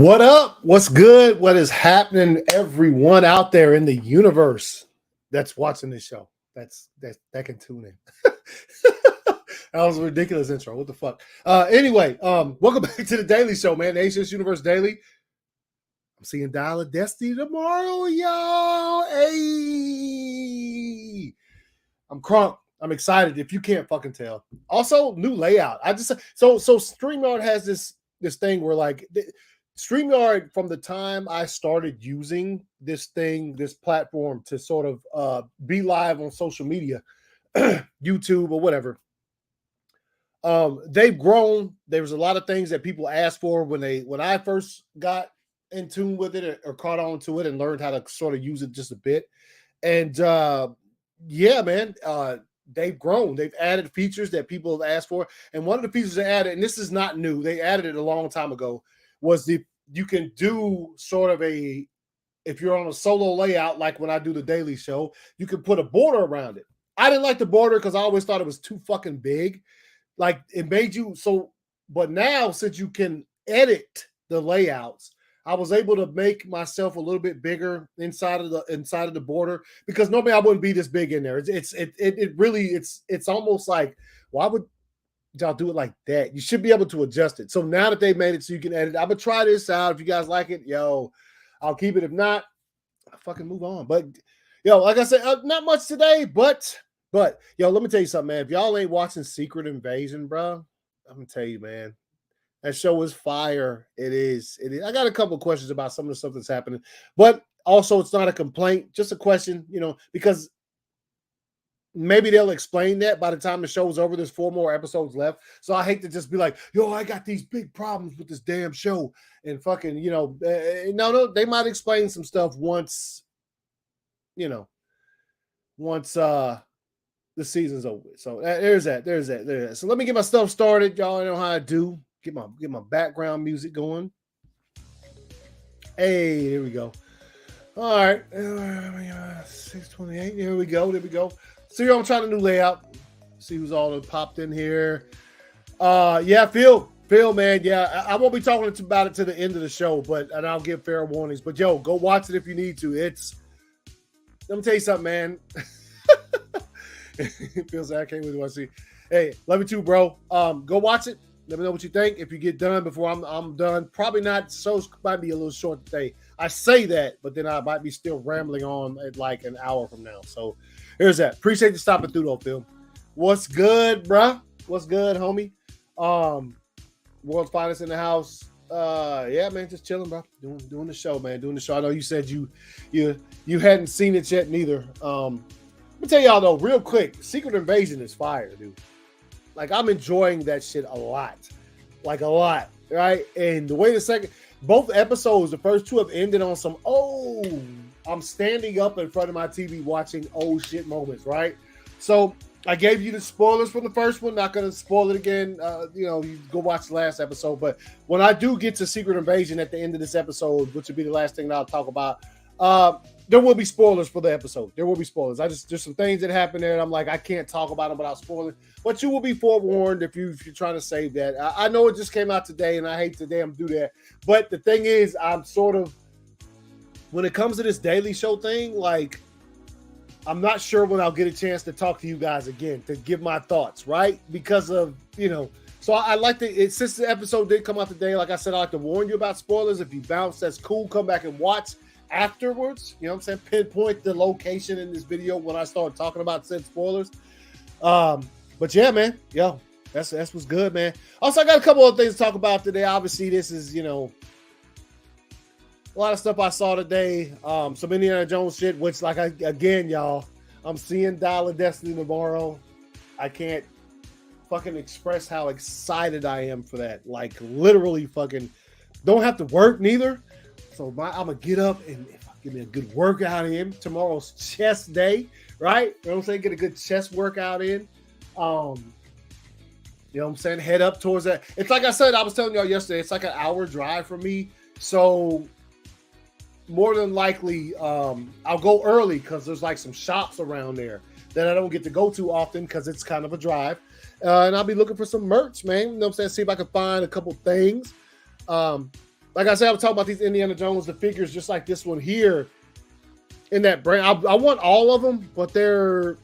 What up? What's good? What is happening, everyone out there in the universe that's watching this show? That can tune in. That was a ridiculous intro. What the fuck? Anyway, welcome back to the Daily Show, man. The ACS Universe Daily. I'm seeing Dial of Destiny tomorrow, y'all. Hey, I'm crunk. I'm excited. If you can't fucking tell. Also, new layout. So StreamYard has this thing where like. StreamYard, from the time I started using this platform to sort of be live on social media, YouTube or whatever, they've grown. There was a lot of things that people asked for when I first got in tune with it or caught on to it and learned how to sort of use it just a bit. And yeah, man, they've grown. They've added features that people have asked for. And one of the features they added, and this is not new, they added it a long time ago, was you can do sort of if you're on a solo layout, like when I do the Daily Show, you can put a border around it. I didn't like the border because I always thought it was too fucking big. Like it made you so, but now since you can edit the layouts, I was able to make myself a little bit bigger inside of the border, because normally I wouldn't be this big in there. It's almost like, why would y'all do it like that? You should be able to adjust it. So now that they made it so you can edit, I'm gonna try this out. If you guys like it, I'll keep it. If not, I'll fucking move on. But like I said, not much today, but let me tell you something, man. If y'all ain't watching Secret Invasion, bro, I'm gonna tell you, man, that show is fire. It is. I got a couple of questions about some of the stuff that's happening, but also it's not a complaint, just a question, because maybe they'll explain that by the time the show's over. There's 4 more episodes left. So I hate to just be like, I got these big problems with this damn show. And fucking, no, they might explain some stuff once the season's over. So there's that. So let me get my stuff started. Y'all know how I do. Get my background music going. Hey, there we go. All right. 628. There we go. So I'm trying a new layout. See who's all popped in here. Phil, man. Yeah, I won't be talking about it to the end of the show, and I'll give fair warnings. But go watch it if you need to. Let me tell you something, man. Phil said, I can't wait to see. Hey, love you too, bro. Go watch it. Let me know what you think. If you get done before I'm done, probably not. So might be a little short today. I say that, but then I might be still rambling on at like an hour from now. So here's that. Appreciate you stopping through though, Phil. What's good, bruh? What's good, homie? World's Finest in the house. Yeah, man, just chilling, bro. Doing the show, man. Doing the show. I know you said you hadn't seen it yet, neither. Let me tell y'all though, real quick. Secret Invasion is fire, dude. Like, I'm enjoying that shit a lot. Like, a lot, right? And the way both episodes, the first 2 have ended on some, I'm standing up in front of my TV watching shit moments, right? So, I gave you the spoilers from the first one. Not going to spoil it again. You go watch the last episode. But when I do get to Secret Invasion at the end of this episode, which will be the last thing that I'll talk about, there will be spoilers for the episode. There will be spoilers. There's some things that happen there, and I'm like, I can't talk about them without spoiling. But you will be forewarned if you're trying to save that. I know it just came out today, and I hate to damn do that. But the thing is, I'm sort of, when it comes to this Daily Show thing, like, I'm not sure when I'll get a chance to talk to you guys again, to give my thoughts, right? Because of, so I like since the episode did come out today, like I said, I like to warn you about spoilers. If you bounce, that's cool. Come back and watch afterwards. You know what I'm saying? Pinpoint the location in this video when I start talking about said spoilers. But yeah, man, that's what's good, man. Also, I got a couple of things to talk about today. Obviously, this is, a lot of stuff I saw today. Some Indiana Jones shit, which, like, y'all, I'm seeing Dial of Destiny tomorrow. I can't fucking express how excited I am for that. Like, literally fucking don't have to work neither. So I'm going to get up and give me a good workout in. Tomorrow's chest day, right? You know what I'm saying? Get a good chest workout in. You know what I'm saying? Head up towards that. It's like I said, I was telling y'all yesterday, it's like an hour drive for me. So more than likely, I'll go early because there's like some shops around there that I don't get to go to often because it's kind of a drive. And I'll be looking for some merch, man. You know what I'm saying? See if I can find a couple things. like I said, I'm talking about these Indiana Jones, the figures just like this one here in that brand. I want all of them, but they're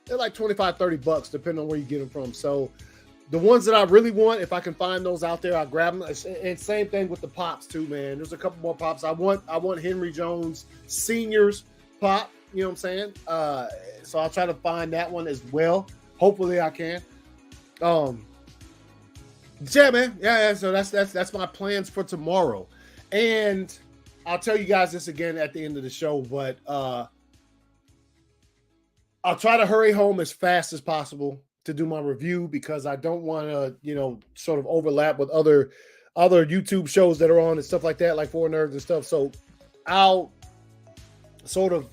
like $25, $30 depending on where you get them from. So the ones that I really want, if I can find those out there, I'll grab them. And same thing with the pops too, man. There's a couple more pops. I want Henry Jones Senior's pop. You know what I'm saying? So I'll try to find that one as well. Hopefully I can. Yeah, man. Yeah. So that's my plans for tomorrow. And I'll tell you guys this again at the end of the show, but I'll try to hurry home as fast as possible to do my review because I don't want to, sort of overlap with other YouTube shows that are on and stuff like that, like Four Nerds and stuff. So I'll sort of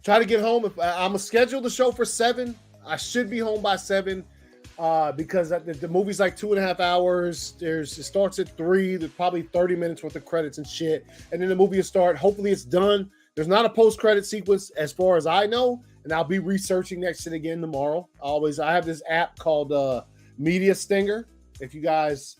try to get home. If I'm gonna schedule the show for 7, I should be home by 7 because the movie's like 2.5 hours. It starts at 3. There's probably 30 minutes worth of credits and shit, and then the movie will start. Hopefully, it's done. There's not a post-credit sequence as far as I know, and I'll be researching that shit again tomorrow. I have this app called Media Stinger. If you guys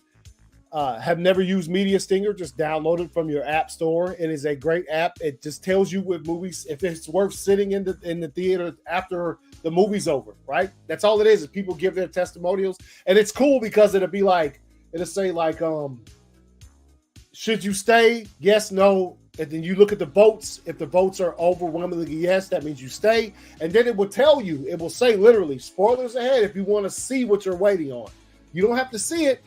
have never used Media Stinger, just download it from your app store. It is a great app. It just tells you what movies, if it's worth sitting in the theater after the movie's over, right? That's all it is people give their testimonials. And it's cool because it'll say like, should you stay? Yes, no. And then you look at the votes. If the votes are overwhelmingly yes, that means you stay. And then it will tell you, it will say literally, spoilers ahead if you want to see what you're waiting on. You don't have to see it,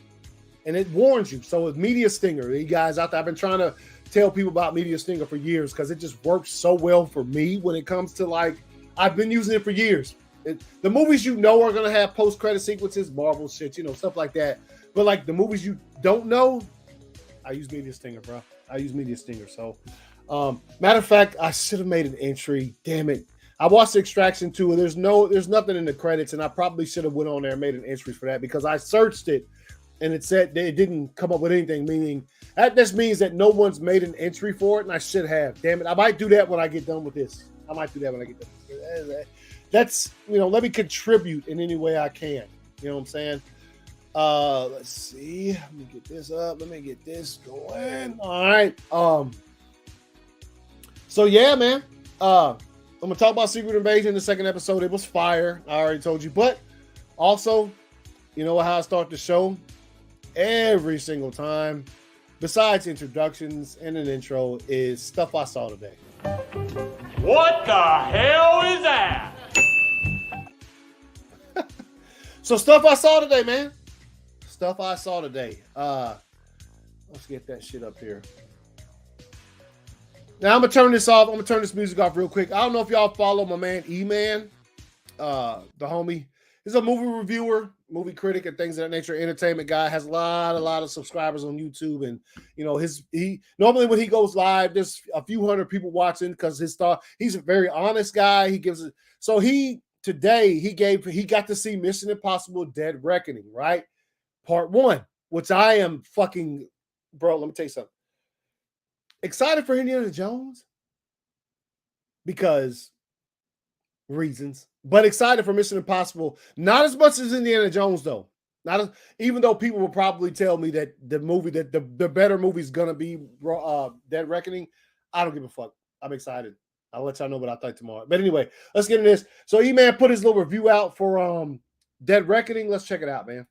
and it warns you. So it's Media Stinger. You guys out there, I've been trying to tell people about Media Stinger for years because it just works so well for me when it comes to I've been using it for years. The movies are going to have post-credit sequences, Marvel shit, stuff like that. But the movies you don't know, I use Media Stinger, bro. I use Media Stinger. So, matter of fact, I should have made an entry. Damn it. I watched Extraction 2, and there's nothing in the credits, and I probably should have went on there and made an entry for that because I searched it, and it said it didn't come up with anything, meaning that just means that no one's made an entry for it, and I should have. Damn it. I might do that when I get done with this. That's, let me contribute in any way I can. You know what I'm saying? Let's see. Let me get this up. Let me get this going. All right. So yeah, man. I'm gonna talk about Secret Invasion in the second episode. It was fire. I already told you. But also, you know how I start the show? Every single time, besides introductions and an intro, is stuff I saw today. What the hell is that? So stuff I saw today, man. Stuff I saw today. Let's get that shit up here. Now I'm gonna turn this off. I'm gonna turn this music off real quick. I don't know if y'all follow my man E-Man, the homie. He's a movie reviewer, movie critic, and things of that nature. Entertainment guy, has a lot of subscribers on YouTube, and he normally when he goes live, there's a few hundred people watching because he's a very honest guy. He gives it. So today he got to see Mission Impossible: Dead Reckoning, right? Part 1, which I am fucking, bro, let me tell you something. Excited for Indiana Jones because reasons, but excited for Mission Impossible. Not as much as Indiana Jones, though. Even though people will probably tell me that the better movie is gonna be Dead Reckoning. I don't give a fuck. I'm excited. I'll let y'all know what I think tomorrow. But anyway, let's get into this. So E-Man put his little review out for Dead Reckoning. Let's check it out, man.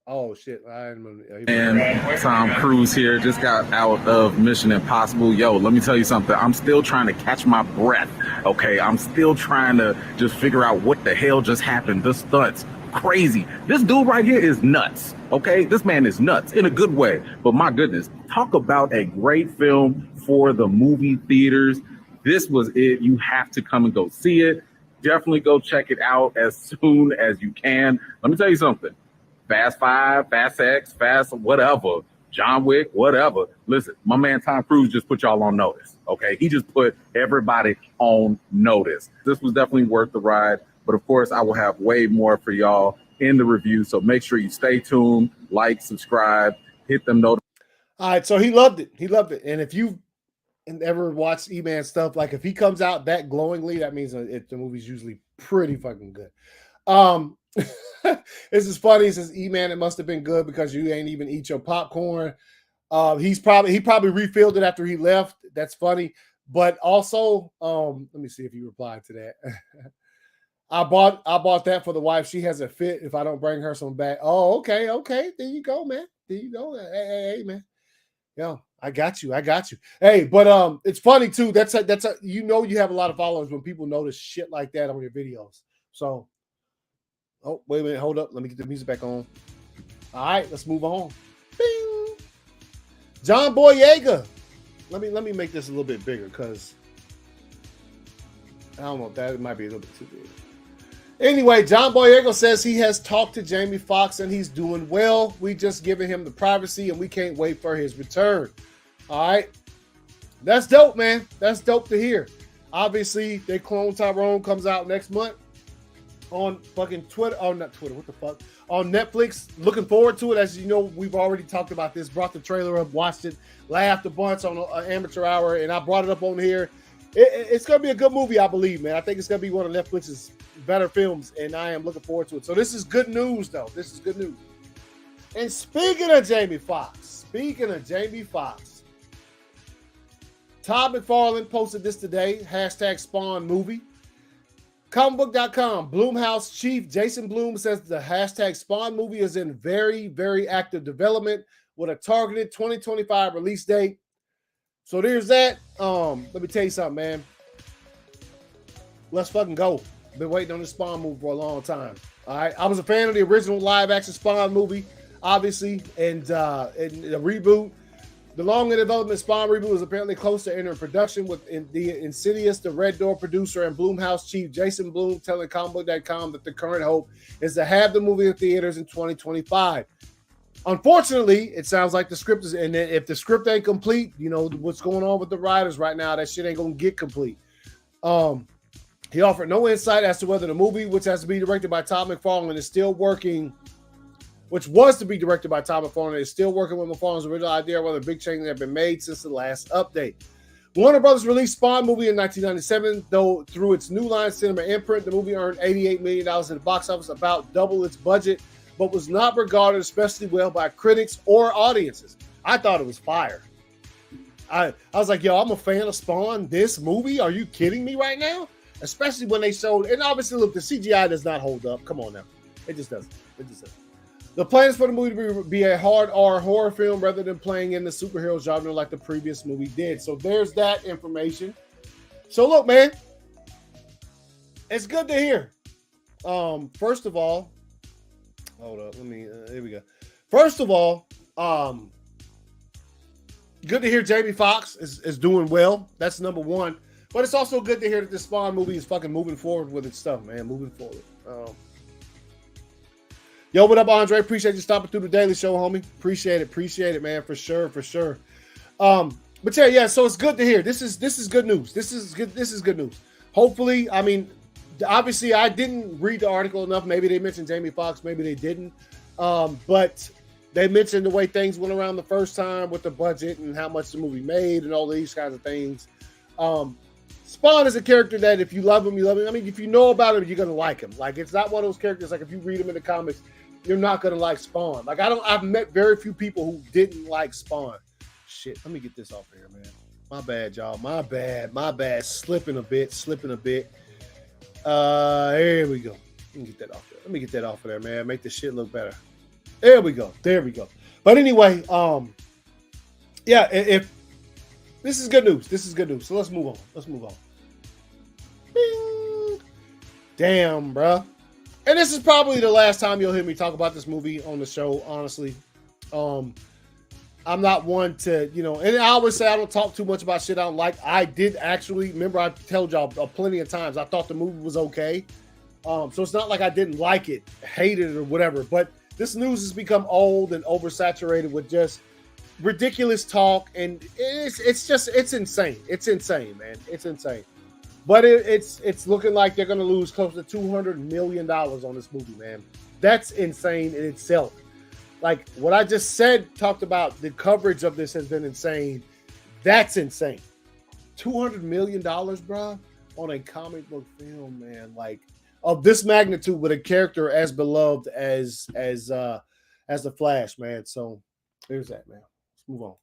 Oh shit! And Tom Cruise here, just got out of Mission Impossible. Yo, let me tell you something. I'm still trying to catch my breath. Okay, I'm still trying to just figure out what the hell just happened. The stunts, crazy. This dude right here is nuts. Okay, this man is nuts in a good way. But my goodness, talk about a great film for the movie theaters. This was it. You have to come and go see it. Definitely go check it out as soon as you can. Let me tell you something. Fast 5, Fast X, Fast whatever, John Wick, whatever. Listen, my man Tom Cruise just put y'all on notice, okay? He just put everybody on notice. This was definitely worth the ride, but of course, I will have way more for y'all in the review, so make sure you stay tuned, like, subscribe, hit them notifications. All right, so he loved it. And if you ever watched E-Man stuff, like if he comes out that glowingly, that means the movie's usually pretty fucking good. This is funny. He says, E-Man, it must have been good because you ain't even eat your popcorn. He probably refilled it after he left. That's funny. But also, let me see if he replied to that. I bought that for the wife. She has a fit if I don't bring her some back. Oh, okay. There you go, man. There you go. Hey, man. Yo, I got you. Hey, but it's funny too. That's a you have a lot of followers when people notice shit like that on your videos. So, oh, wait a minute, hold up. Let me get the music back on. All right, let's move on. Bing. John Boyega. Let me make this a little bit bigger because I don't know if that might be a little bit too big. Anyway, John Boyega says he has talked to Jamie Foxx and he's doing well. We just given him the privacy and we can't wait for his return. All right. That's dope, man. That's dope to hear. Obviously, They Clone Tyrone comes out next month on fucking Twitter. Oh, not Twitter. What the fuck? On Netflix. Looking forward to it. As you know, we've already talked about this. Brought the trailer up, watched it, laughed a bunch on an amateur hour, and I brought it up on here. It's going to be a good movie, I believe, man. I think it's going to be one of Netflix's better films, and I am looking forward to it. So this is good news, though. This is good news. And speaking of Jamie Foxx, Todd McFarlane posted this today, #Spawn movie. Comicbook.com, Blumhouse chief Jason Blum says the #Spawn movie is in very, very active development with a targeted 2025 release date. So there's that. Let me tell you something, man. Let's fucking go. Been waiting on this Spawn movie for a long time. All right. I was a fan of the original live action Spawn movie, obviously, and the reboot. The long in development Spawn reboot is apparently close to entering production with the Insidious, the Red Door producer, and Blumhouse chief Jason Blum telling comicbook.com that the current hope is to have the movie in theaters in 2025. Unfortunately, it sounds like the script is, and if the script ain't complete, you know what's going on with the writers right now, that shit ain't gonna get complete. He offered no insight as to whether the movie, which has to be directed by Todd McFarlane, is still working, which was to be directed by Todd McFarlane, is still working with McFarlane's original idea, whether big changes have been made since the last update. Warner Brothers released Spawn movie in 1997, though through its New Line Cinema imprint, the movie earned $88 million in the box office, about double its budget, but was not regarded especially well by critics or audiences. I thought it was fire. I was like, yo, I'm a fan of Spawn. This movie? Are you kidding me right now? Especially when they showed, and obviously, look, the CGI does not hold up. Come on now. It just doesn't. The plan is for the movie to be a hard R horror film rather than playing in the superhero genre like the previous movie did. So there's that information. So look, man, it's good to hear. First of all, hold up. Here we go. First of all, good to hear Jamie Foxx is doing well. That's number one. But it's also good to hear that this Spawn movie is fucking moving forward with its stuff, man. Moving forward. Yo, what up, Andre? Appreciate you stopping through the Daily Show, homie. Appreciate it, man. For sure. But yeah. So it's good to hear. This is good news. This is good news. Hopefully, I mean, obviously, I didn't read the article enough. Maybe they mentioned Jamie Foxx. Maybe they didn't. But they mentioned the way things went around the first time with the budget and how much the movie made and all these kinds of things. Spawn is a character that if you love him, you love him. I mean, if you know about him, you're going to like him. Like, it's not one of those characters, like if you read him in the comics, you're not going to like Spawn. Like, I've met very few people who didn't like Spawn. Shit, let me get this off here, man. My bad, y'all. My bad. Slipping a bit. Here we go. Let me get that off of there, man. Make this shit look better. There we go. But anyway, yeah, if this is good news. So let's move on. Bing. Damn, bro. And this is probably the last time you'll hear me talk about this movie on the show, honestly. I'm not one to, and I always say I don't talk too much about shit I don't like. I did actually, remember I told y'all plenty of times, I thought the movie was okay. So it's not like I didn't like it, hated it or whatever, but this news has become old and oversaturated with just ridiculous talk, and it's insane. It's insane, man. It's insane. But it's looking like they're going to lose close to $200 million on this movie, man. That's insane in itself. Like what I just said, talked about the coverage of this has been insane. That's insane. $200 million, bro, on a comic book film, man. Like of this magnitude with a character as beloved as the Flash, man. So there's that, man. Let's move on.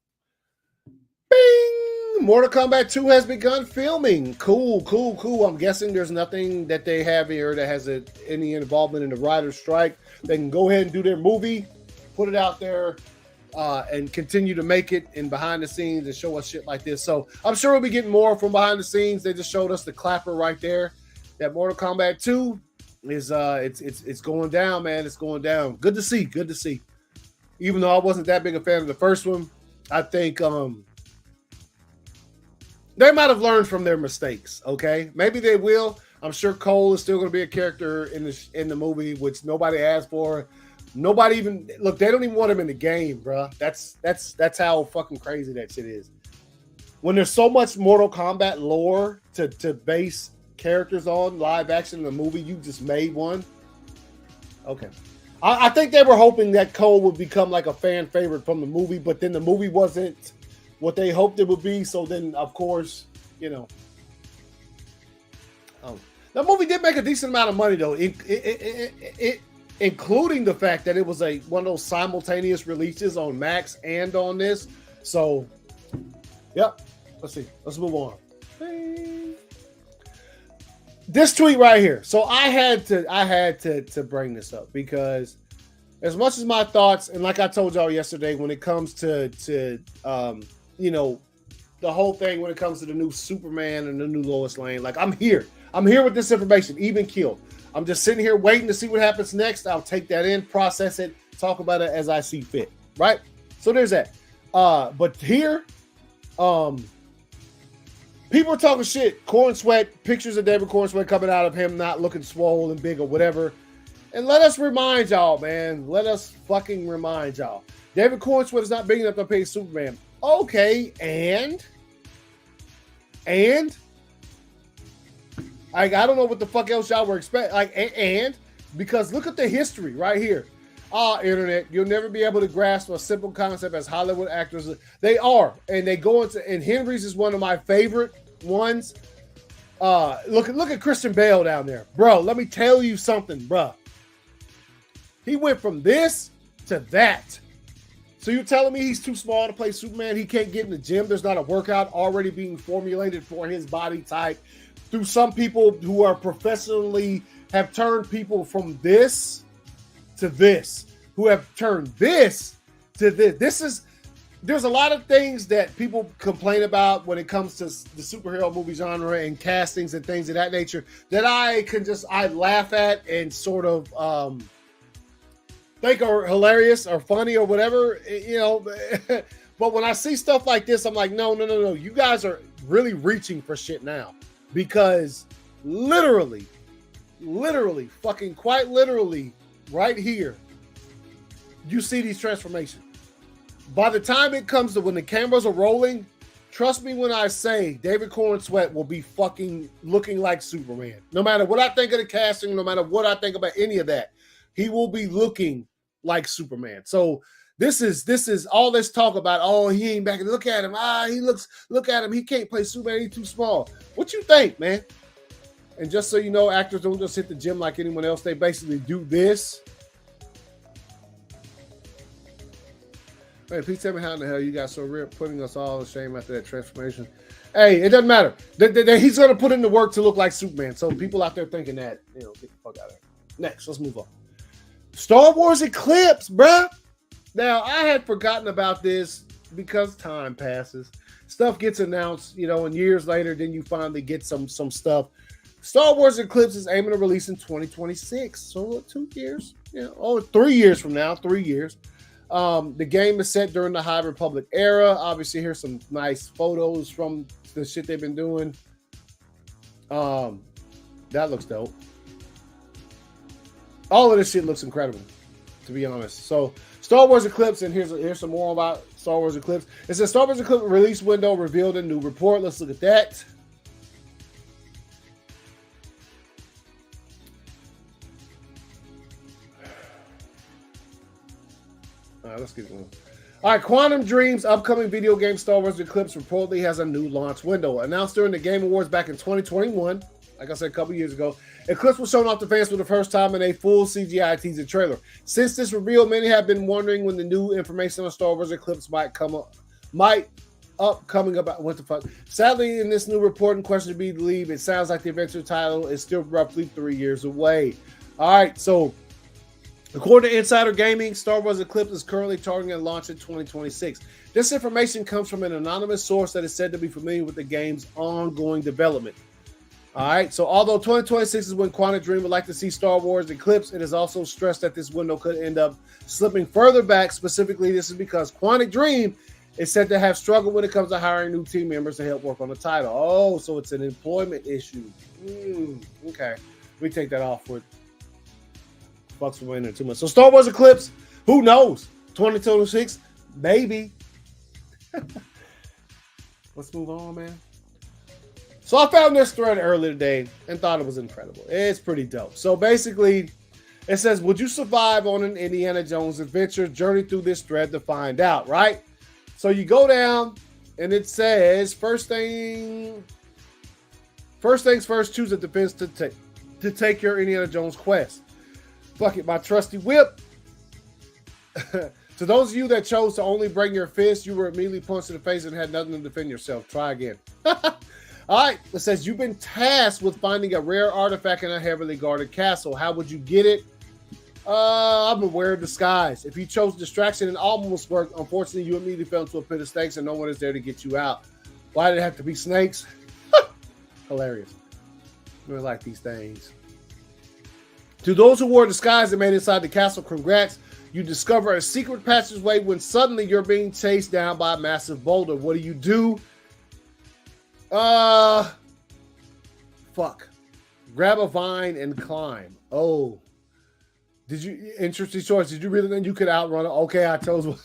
Bing! Mortal Kombat 2 has begun filming. Cool. I'm guessing there's nothing that they have here that has any involvement in the writer's strike. They can go ahead and do their movie, put it out there, and continue to make it in behind the scenes and show us shit like this. So I'm sure we'll be getting more from behind the scenes. They just showed us the clapper right there. That Mortal Kombat 2 is it's going down, man. It's going down. Good to see. Even though I wasn't that big a fan of the first one, I think they might have learned from their mistakes. Okay, maybe they will. I'm sure Cole is still going to be a character in the movie, which nobody asked for. Nobody even look. They don't even want him in the game, bro. That's how fucking crazy that shit is. When there's so much Mortal Kombat lore to base characters on live action in the movie, you just made one. Okay, I think they were hoping that Cole would become like a fan favorite from the movie, but then the movie wasn't what they hoped it would be. So then, of course, the movie did make a decent amount of money, though. It including the fact that it was one of those simultaneous releases on Max and on this. So, yep. Let's see. Let's move on. This tweet right here. So I had to bring this up because as much as my thoughts, and like I told y'all yesterday, when it comes to the whole thing when it comes to the new Superman and the new Lois Lane, like I'm here with this information, even kill. I'm just sitting here waiting to see what happens next. I'll take that in, process it, talk about it as I see fit. Right? So there's that. But here, people are talking shit. Corn Sweat, pictures of David Corn Sweat coming out of him not looking swole and big or whatever. And let us remind y'all, man. Let us fucking remind y'all. David Corn Sweat is not big enough to pay Superman. Okay, and I don't know what the fuck else y'all were expecting. Because look at the history right here. Internet, you'll never be able to grasp a simple concept as Hollywood actors. They are, and they go into, and Henry's is one of my favorite ones. Look at Christian Bale down there, bro. Let me tell you something, bro. He went from this to that. So you're telling me he's too small to play Superman? He can't get in the gym? There's not a workout already being formulated for his body type through some people who are professionally have turned people from this to this, who have turned this to this. There's a lot of things that people complain about when it comes to the superhero movie genre and castings and things of that nature that I laugh at and sort of think are hilarious or funny or whatever, but when I see stuff like this, I'm like, no, you guys are really reaching for shit now, because literally, fucking quite literally, right here, you see these transformations. By the time it comes to when the cameras are rolling, trust me when I say David Corn Sweat will be fucking looking like Superman. No matter what I think of the casting, no matter what I think about any of that, he will be looking like Superman. So this is all this talk about, oh, he ain't back. Look at him. Look at him. He can't play Superman. He's too small. What you think, man? And just so you know, actors don't just hit the gym like anyone else. They basically do this. Man, please tell me how in the hell you got so real, putting us all to shame after that transformation. Hey, it doesn't matter. He's going to put in the work to look like Superman. So people out there thinking that, get the fuck out of here. Next, let's move on. Star Wars Eclipse, bruh. Now, I had forgotten about this because time passes. Stuff gets announced, and years later, then you finally get some stuff. Star Wars Eclipse is aiming to release in 2026. So 2 years, 3 years from now, 3 years. The game is set during the High Republic era. Obviously, here's some nice photos from the shit they've been doing. That looks dope. All of this shit looks incredible, to be honest. So, Star Wars Eclipse, and here's some more about Star Wars Eclipse. It says Star Wars Eclipse release window revealed in new report. Let's look at that. All right, let's get going. All right, Quantum Dreams' upcoming video game Star Wars Eclipse reportedly has a new launch window. Announced during the Game Awards back in 2021. like I said a couple years ago. Eclipse was shown off to fans for the first time in a full CGI teaser trailer. Since this reveal, many have been wondering when the new information on Star Wars Eclipse might coming up. What the fuck? Sadly, in this new report in question to be believed, it sounds like the adventure title is still roughly 3 years away. All right, so according to Insider Gaming, Star Wars Eclipse is currently targeting a launch in 2026. This information comes from an anonymous source that is said to be familiar with the game's ongoing development. All right, so although 2026 is when Quantic Dream would like to see Star Wars Eclipse, it is also stressed that this window could end up slipping further back. Specifically, this is because Quantic Dream is said to have struggled when it comes to hiring new team members to help work on the title. Oh, so it's an employment issue. Okay, we take that off with fucks from in there too much. So Star Wars Eclipse, who knows? 2026, maybe. Let's move on, man. So I found this thread earlier today and thought it was incredible. It's pretty dope. So basically, it says, would you survive on an Indiana Jones adventure? Journey through this thread to find out, right? So you go down and it says, first things first, choose a defense to take your Indiana Jones quest. Fuck it, my trusty whip. To those of you that chose to only bring your fist, you were immediately punched in the face and had nothing to defend yourself. Try again. All right, it says you've been tasked with finding a rare artifact in a heavily guarded castle. How would you get it? I'm aware of disguise. If you chose distraction, it almost worked. Unfortunately, you immediately fell into a pit of snakes and no one is there to get you out. Why did it have to be snakes? Hilarious. I really like these things. To those who wore disguise and made it inside the castle, congrats. You discover a secret passageway when suddenly you're being chased down by a massive boulder. What do? Fuck. Grab a vine and climb. Oh. Interesting choice. Did you really think you could outrun it? Okay, I chose one.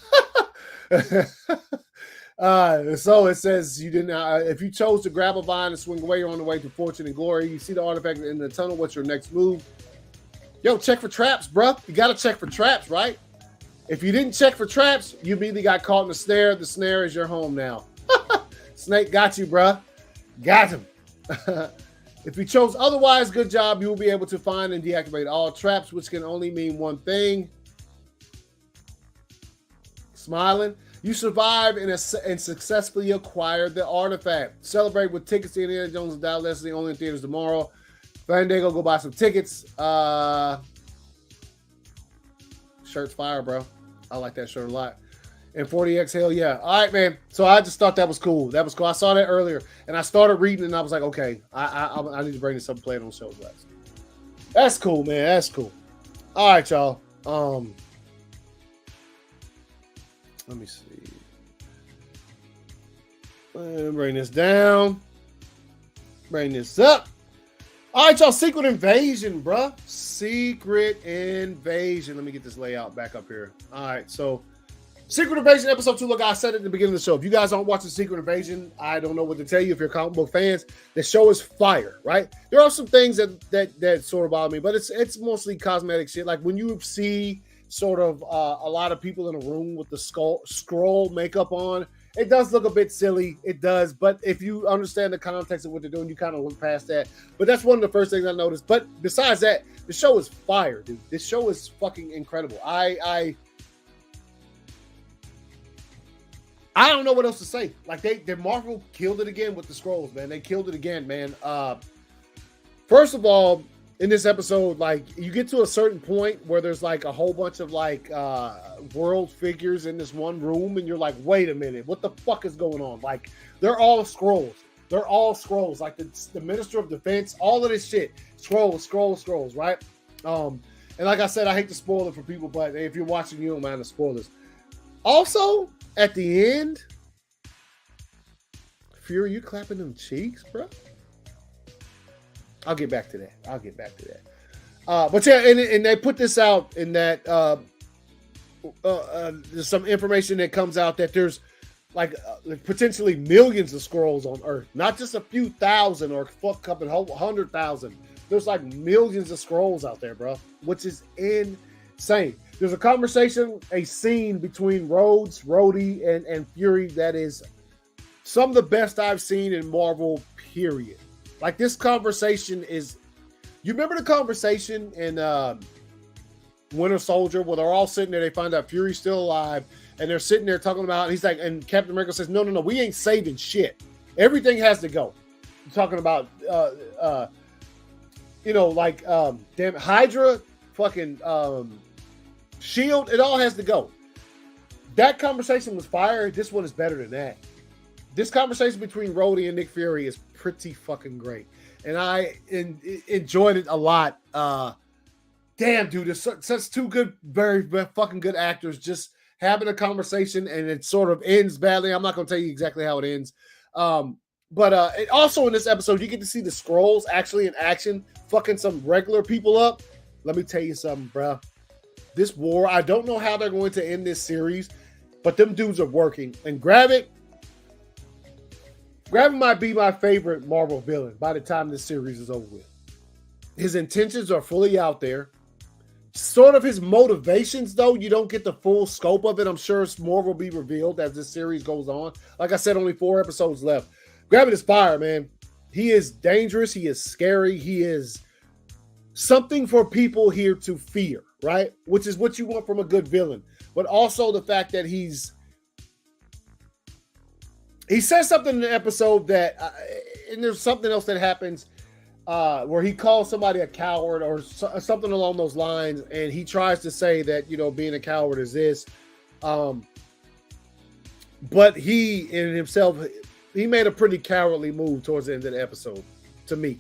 So it says you didn't. If you chose to grab a vine and swing away, you're on the way to fortune and glory. You see the artifact in the tunnel. What's your next move? Yo, check for traps, bruh. You got to check for traps, right? If you didn't check for traps, you immediately got caught in the snare. The snare is your home now. Snake got you, bruh. Got him. If you chose otherwise, good job. You will be able to find and deactivate all traps, which can only mean one thing. Smiling. You survived and successfully acquired the artifact. Celebrate with tickets to Indiana Jones and Dial Leslie, only in theaters tomorrow. Fandango, go buy some tickets. Shirt's fire, bro. I like that shirt a lot. And 40X, hell yeah. All right, man. So I just thought that was cool. That was cool. I saw that earlier, and I started reading, and I was like, okay, I need to bring this up and play it on shows. That's cool, man. That's cool. All right, y'all. Let me see. Bring this down. Bring this up. All right, y'all. Secret Invasion, bruh. Secret Invasion. Let me get this layout back up here. All right, so Secret Invasion episode 2. Look, I said it at the beginning of the show. If you guys aren't watching Secret Invasion, I don't know what to tell you. If you're comic book fans, the show is fire, right? There are some things that sort of bother me, but it's mostly cosmetic shit. Like when you see sort of a lot of people in a room with the scroll makeup on, it does look a bit silly. It does, but if you understand the context of what they're doing, you kind of look past that. But that's one of the first things I noticed. But besides that, the show is fire, dude. This show is fucking incredible. I don't know what else to say. Like they Marvel killed it again with the scrolls, man. They killed it again, man. First of all, in this episode, like you get to a certain point where there's like a whole bunch of like world figures in this one room, and you're like, wait a minute, what the fuck is going on? Like they're all scrolls. They're all scrolls. Like the Minister of Defense, all of this shit. Scrolls, right? And like I said, I hate to spoil it for people, but if you're watching, you don't mind the spoilers. Also, at the end, Fury, you clapping them cheeks, bro? I'll get back to that. But yeah, and they put this out in that there's some information that comes out that there's like potentially millions of scrolls on Earth, not just a few thousand or a couple 100,000. There's like millions of scrolls out there, bro, which is insane. There's a conversation, a scene between Rhodey, and Fury that is some of the best I've seen in Marvel, period. Like this conversation is. You remember the conversation in Winter Soldier where they're all sitting there, they find out Fury's still alive, and they're sitting there talking about, and he's like, and Captain America says, no, we ain't saving shit. Everything has to go. You're talking about, damn Hydra, fucking Shield, it all has to go. That conversation was fire. This one is better than that. This conversation between Rhodey and Nick Fury is pretty fucking great. And I enjoyed it a lot. Damn, dude, it's such two good, very fucking good actors just having a conversation, and it sort of ends badly. I'm not going to tell you exactly how it ends. But it also in this episode, you get to see the Skrulls actually in action, fucking some regular people up. Let me tell you something, bro. This war, I don't know how they're going to end this series, but them dudes are working. And Gravik might be my favorite Marvel villain by the time this series is over with. His intentions are fully out there. Sort of his motivations, though, you don't get the full scope of it. I'm sure more will be revealed as this series goes on. Like I said, only 4 episodes left. Gravik is fire, man. He is dangerous. He is scary. He is something for people here to fear, right? Which is what you want from a good villain. But also the fact that he says something in the episode that, and there's something else that happens where he calls somebody a coward or something along those lines, and he tries to say that, being a coward is this. But he in himself, he made a pretty cowardly move towards the end of the episode, to me,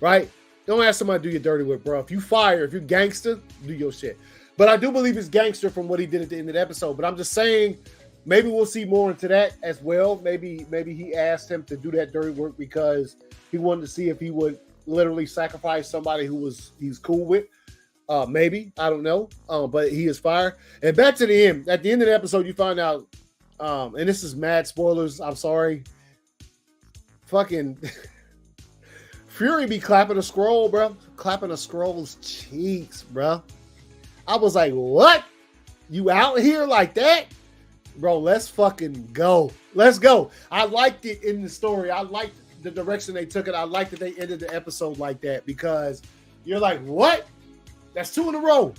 right? Don't ask somebody to do your dirty work, bro. If you're gangster, do your shit. But I do believe he's gangster from what he did at the end of the episode. But I'm just saying, maybe we'll see more into that as well. Maybe he asked him to do that dirty work because he wanted to see if he would literally sacrifice somebody he's cool with. Maybe. I don't know. But he is fire. And back to the end. At the end of the episode, you find out, and this is mad spoilers. I'm sorry. Fucking Fury be clapping a Skrull, bro. Clapping a Skrull's cheeks, bro. I was like, what? You out here like that? Bro, let's fucking go. Let's go. I liked it in the story. I liked the direction they took it. I liked that they ended the episode like that because you're like, what? That's 2 in a row.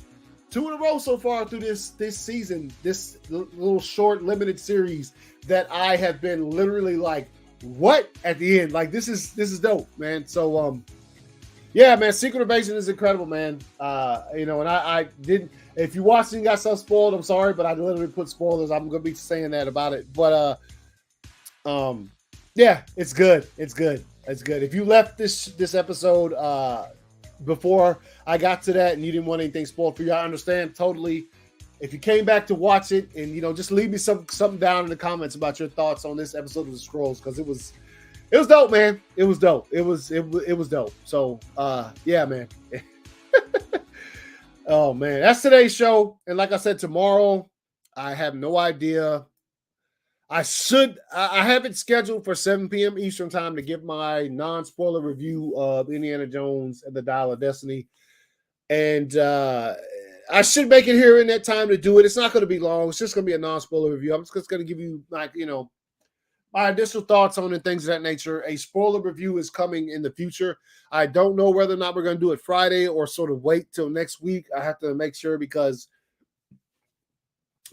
2 in a row so far through this season, this little short limited series that I have been literally like, what at the end? Like this is dope, man. So yeah, man, Secret Invasion is incredible, man. And I didn't, if you watched and got stuff spoiled, I'm sorry, but I literally put spoilers. I'm gonna be saying that about it. But yeah, it's good. It's good. If you left this episode before I got to that and you didn't want anything spoiled for you, I understand totally. If you came back to watch it, and just leave me something down in the comments about your thoughts on this episode of the Skrulls, because it was dope, man. It was dope. It was dope. So yeah, man. Oh man, that's today's show. And like I said, tomorrow I have no idea. I have it scheduled for 7 p.m. Eastern time to give my non-spoiler review of Indiana Jones and the Dial of Destiny. And I should make it here in that time to do it. It's not going to be long. It's just going to be a non-spoiler review. I'm just going to give you my initial thoughts on it, things of that nature. A spoiler review is coming in the future. I don't know whether or not we're going to do it Friday or sort of wait till next week. I have to make sure because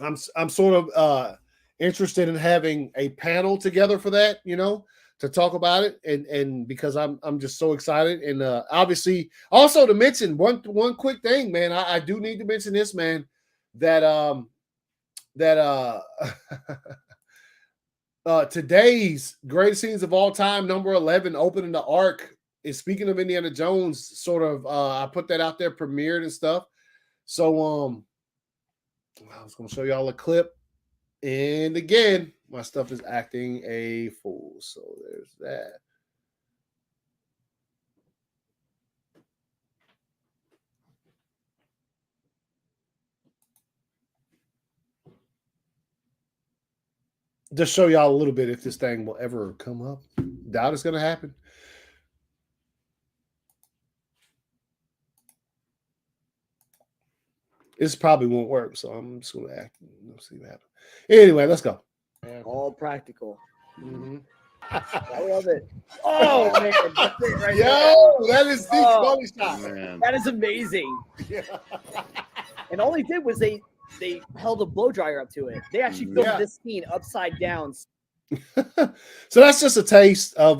I'm sort of interested in having a panel together for that, to talk about it, and because I'm just so excited, and obviously also to mention one quick thing, man. I do need to mention this, man, that today's greatest scenes of all time, number 11, opening the Ark, is, speaking of Indiana Jones, sort of I put that out there, premiered and stuff. So I was gonna show y'all a clip, and again, my stuff is acting a fool. So there's that. Just show y'all a little bit if this thing will ever come up. Doubt it's going to happen. This probably won't work, so I'm just going to act. Let's see what happens. Anyway, let's go. All practical. Mm-hmm. I love it. Oh man, that's it right there. Yo, that is the Oh, money shot. Man. That is amazing. Yeah. And all they did was they held a blow dryer up to it. They actually filmed Yeah. this scene upside down. So that's just a taste of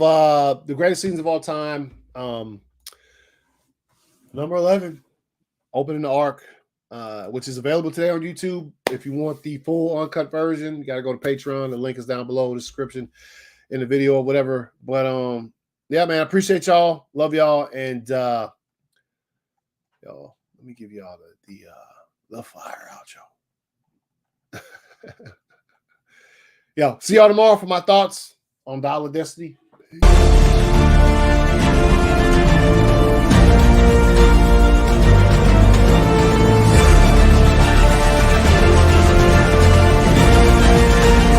the greatest scenes of all time. Number 11, Opening the Ark, which is available today on YouTube. If you want the full uncut version, you got to go to Patreon. The link is down below in the description in the video or whatever. But yeah, man, I appreciate y'all. Love y'all. And y'all, let me give y'all the fire out, y'all. Yo, see y'all tomorrow for my thoughts on Dollar Destiny.